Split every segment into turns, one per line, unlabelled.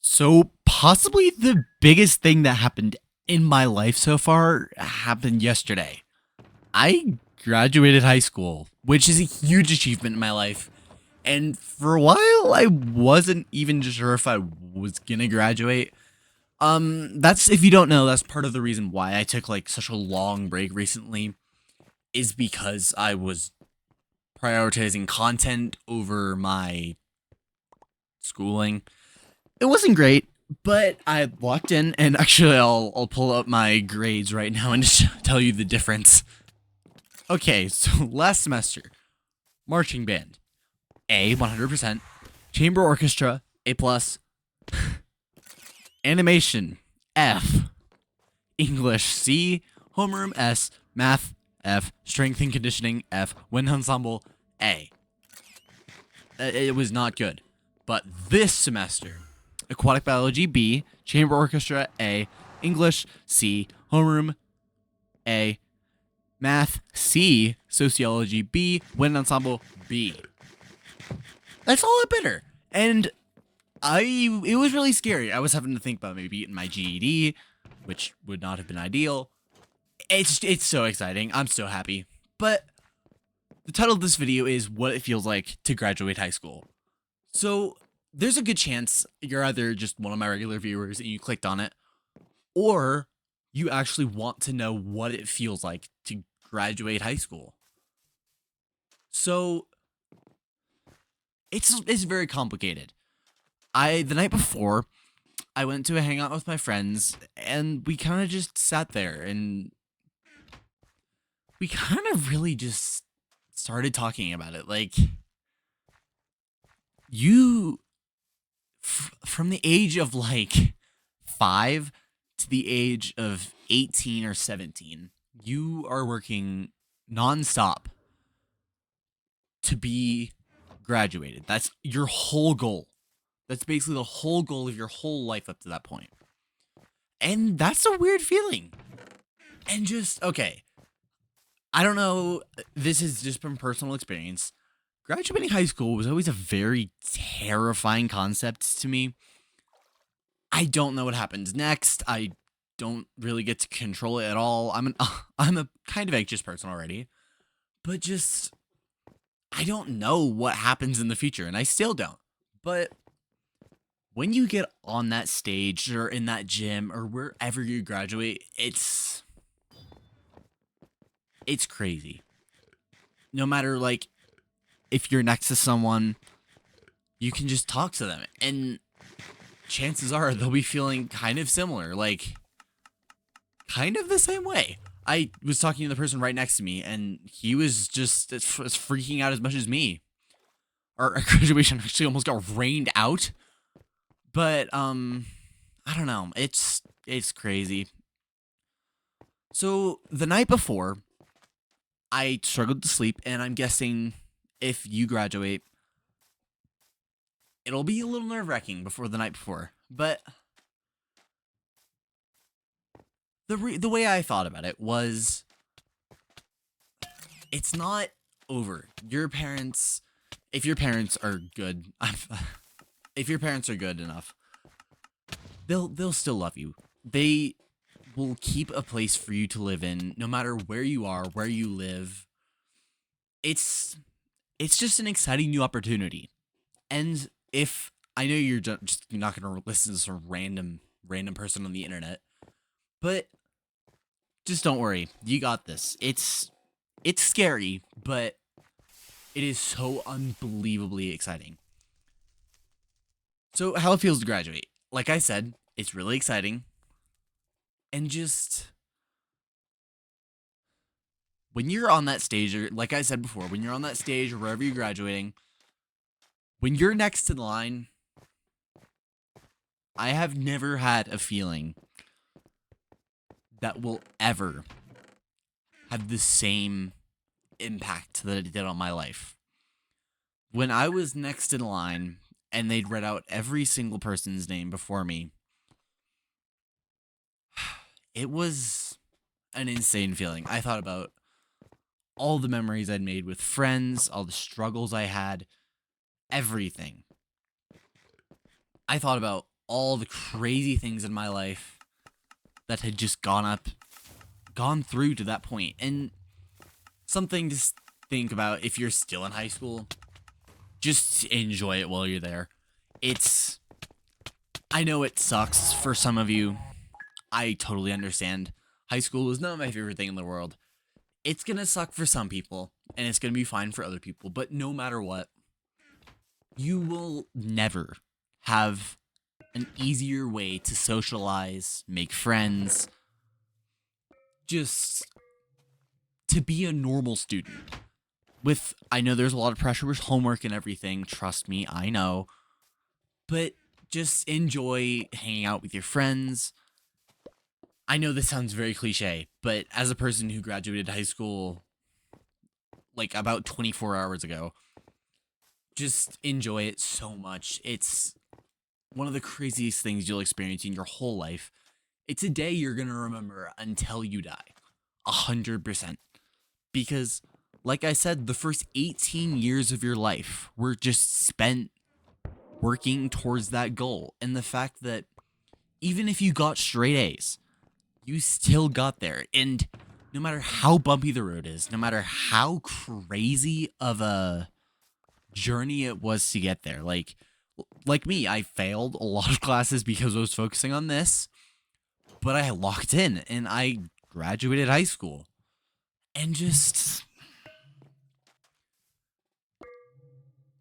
So, possibly the biggest thing that happened in my life so far happened yesterday. I graduated high school, which is a huge achievement in my life. And for a while, I wasn't even sure if I was gonna graduate. That's if you don't know, that's part of the reason why I took like such a long break recently, is because I was prioritizing content over my schooling. It wasn't great, but I walked in, and actually, I'll pull up my grades right now and just tell you the difference. Okay, so last semester, marching band, A, 100%, chamber orchestra, A plus, animation, F, English, C, homeroom, S, math, F, strength and conditioning, F, wind ensemble, A. It was not good. But this semester, aquatic biology, B, chamber orchestra, A, English, C, homeroom, A, math, C, sociology, B, wind ensemble, B. That's all better. And it was really scary. I was having to think about maybe getting my GED, which would not have been ideal. It's so exciting. I'm so happy. But the title of this video is what it feels like to graduate high school. So there's a good chance you're either just one of my regular viewers and you clicked on it, or you actually want to know what it feels like to graduate high school. So it's very complicated. The night before, I went to a hangout with my friends, and we kind of just sat there, and we kind of really just started talking about it. Like, you from the age of like 5 to the age of 18 or 17, you are working nonstop to be graduated. That's your whole goal. That's basically the whole goal of your whole life up to that point. And that's a weird feeling. And just, okay, I don't know. This has just been personal experience. Graduating high school was always a very terrifying concept to me. I don't know what happens next. I don't really get to control it at all. I'm a kind of anxious person already, but just I don't know what happens in the future, and I still don't. But when you get on that stage or in that gym or wherever you graduate, it's crazy. No matter like if you're next to someone, you can just talk to them, and chances are they'll be feeling kind of similar, like kind of the same way. I was talking to the person right next to me, and he was just as freaking out as much as me. Our graduation actually almost got rained out, but I don't know. It's crazy. So the night before, I struggled to sleep, and I'm guessing if you graduate, it'll be a little nerve wracking before the night before. But the way I thought about it was, it's not over. Your parents, if your parents are good, if your parents are good enough, they'll still love you. They will keep a place for you to live in, no matter where you are, where you live. It's it's just an exciting new opportunity. And if I know you're not gonna listen to some random person on the internet, but just don't worry, you got this. It's scary, but it is so unbelievably exciting. So how it feels to graduate? Like I said, it's really exciting, and just when you're on that stage, or like I said before, when you're on that stage or wherever you're graduating, when you're next to the line, I have never had a feeling that will ever have the same impact that it did on my life. When I was next in line and they'd read out every single person's name before me, it was an insane feeling. I thought about all the memories I'd made with friends, all the struggles I had, everything. I thought about all the crazy things in my life that had just gone through to that point. And something to think about if you're still in high school, just enjoy it while you're there. It's, I know it sucks for some of you. I totally understand. High school is not my favorite thing in the world. It's gonna suck for some people, and it's gonna be fine for other people, but no matter what, you will never have an easier way to socialize, make friends, just to be a normal student. I know there's a lot of pressure with homework and everything, trust me, I know, but just enjoy hanging out with your friends. I know this sounds very cliche, but as a person who graduated high school like about 24 hours ago, just enjoy it so much. It's one of the craziest things you'll experience in your whole life. It's a day you're gonna remember until you die. 100%. Because, like I said, the first 18 years of your life were just spent working towards that goal. And the fact that even if you got straight A's, you still got there. And no matter how bumpy the road is, no matter how crazy of a journey it was to get there, like me, I failed a lot of classes because I was focusing on this, but I locked in and I graduated high school. And just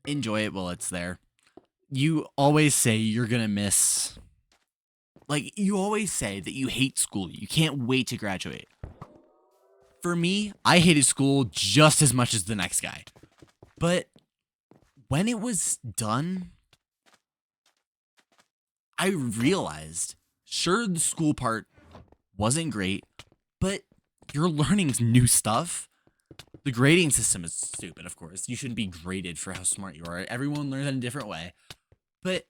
enjoy it while it's there. You always say you're gonna miss. Like, you always say that you hate school. You can't wait to graduate. For me, I hated school just as much as the next guy. But when it was done, I realized, sure, the school part wasn't great, but you're learning new stuff. The grading system is stupid, of course. You shouldn't be graded for how smart you are. Everyone learns in a different way. But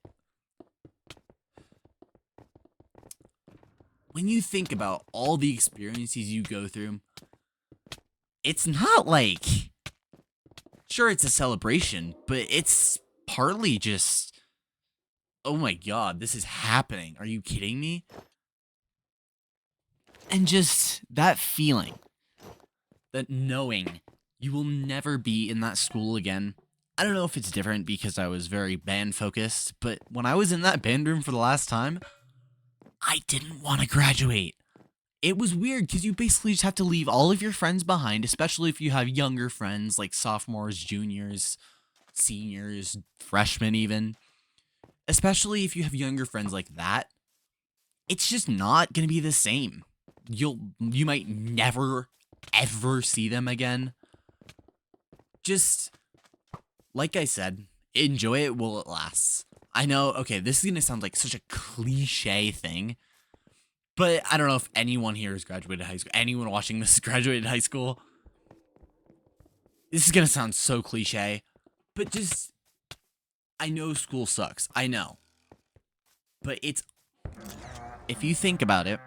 when you think about all the experiences you go through, it's not like, sure, it's a celebration, but it's partly just, oh my god, this is happening. Are you kidding me? And just that feeling, that knowing you will never be in that school again. I don't know if it's different because I was very band focused, but when I was in that band room for the last time, I didn't want to graduate. It was weird because you basically just have to leave all of your friends behind, especially if you have younger friends like sophomores, juniors, seniors, freshmen even. Especially if you have younger friends like that, it's just not going to be the same. You might never ever see them again. Just like I said, enjoy it while it lasts. I know, okay, this is going to sound like such a cliche thing, but I don't know if anyone here has graduated high school. Anyone watching this has graduated high school. This is going to sound so cliche, but just, I know school sucks. I know. But if you think about it,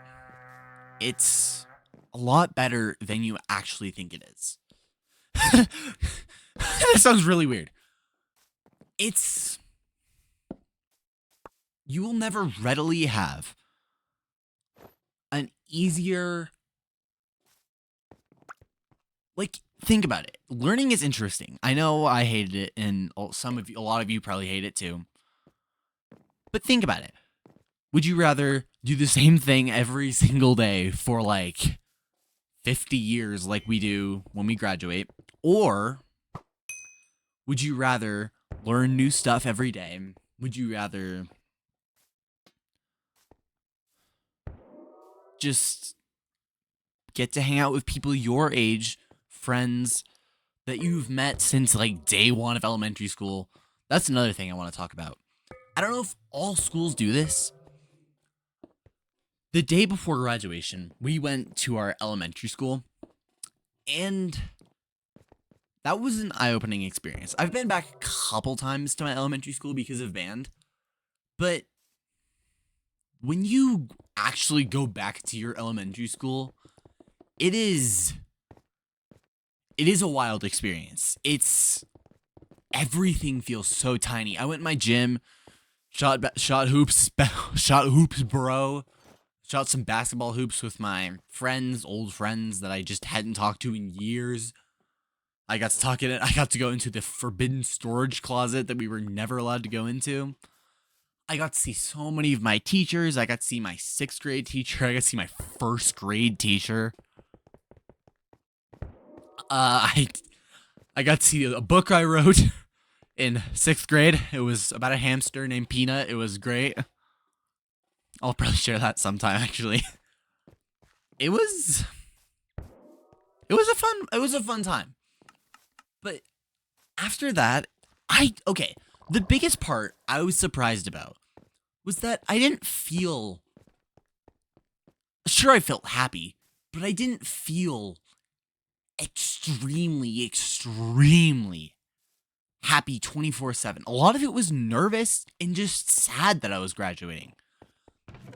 it's a lot better than you actually think it is. That sounds really weird. You will never readily have an easier, like, think about it. Learning is interesting. I know I hated it, and a lot of you probably hate it too. But think about it. Would you rather do the same thing every single day for like 50 years like we do when we graduate? Or would you rather learn new stuff every day? Would you rather just get to hang out with people your age, friends that you've met since like day one of elementary school? That's another thing I want to talk about. I don't know if all schools do this. The day before graduation, we went to our elementary school, and that was an eye-opening experience. I've been back a couple times to my elementary school because of band, but when you actually go back to your elementary school, it is a wild experience. Everything feels so tiny. I went in my gym, Shot hoops, shot hoops, bro. Shot some basketball hoops with my friends, old friends that I just hadn't talked to in years. I got to talk in it. I got to go into the forbidden storage closet that we were never allowed to go into. I got to see so many of my teachers. I got to see my sixth grade teacher. I got to see my first grade teacher. I got to see a book I wrote in sixth grade. It was about a hamster named Peanut. It was great. I'll probably share that sometime. Actually, it was a fun time. But after that, the biggest part I was surprised about was that I didn't feel. Sure, I felt happy, but I didn't feel extremely happy 24/7. A lot of it was nervous and just sad that I was graduating.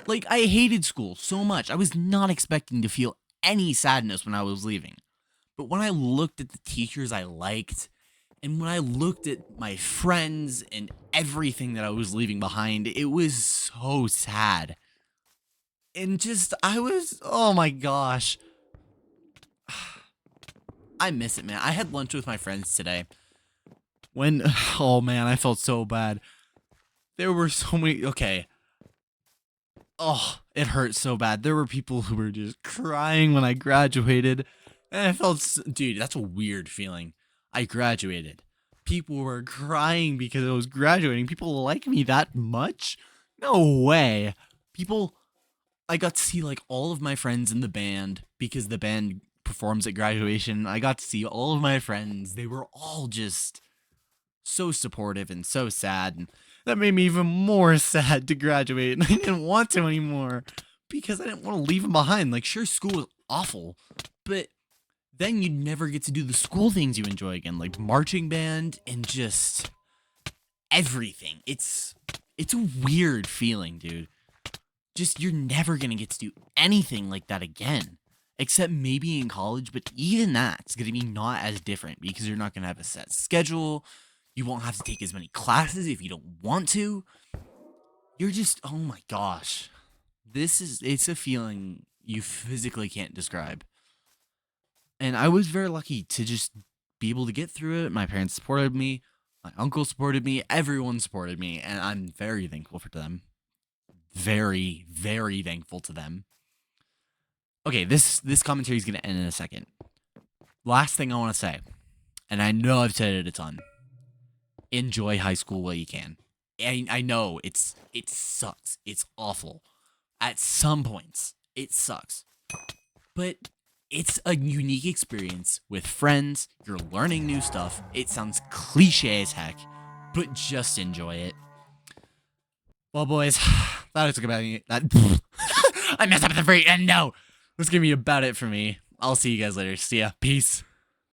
Like, I hated school so much. I was not expecting to feel any sadness when I was leaving. But when I looked at the teachers I liked, and when I looked at my friends and everything that I was leaving behind, it was so sad. And oh my gosh. I miss it, man. I had lunch with my friends today. Oh man, I felt so bad. There were so many, okay. Oh, it hurt so bad. There were people who were just crying when I graduated. And I dude, that's a weird feeling. I graduated. People were crying because I was graduating. People like me that much? No way. I got to see like all of my friends in the band because the band performs at graduation. I got to see all of my friends. They were all just so supportive and so sad. And that made me even more sad to graduate. And I didn't want to anymore because I didn't want to leave them behind. Like, sure, school was awful, but then you'd never get to do the school things you enjoy again, like marching band and just everything. It's a weird feeling, dude. Just, you're never going to get to do anything like that again, except maybe in college, but even that's going to be not as different because you're not going to have a set schedule. You won't have to take as many classes if you don't want to. You're just, oh my gosh. It's a feeling you physically can't describe. And I was very lucky to just be able to get through it. My parents supported me. My uncle supported me. Everyone supported me. And I'm very thankful for them. Very, very thankful to them. Okay, this commentary is going to end in a second. Last thing I want to say, and I know I've said it a ton. Enjoy high school while you can. I know it sucks. It's awful. At some points, it sucks. But it's a unique experience with friends. You're learning new stuff. It sounds cliche as heck, but just enjoy it. Well, boys, that was about me. I messed up at the very end. No, that's gonna be about it for me. I'll see you guys later. See ya. Peace.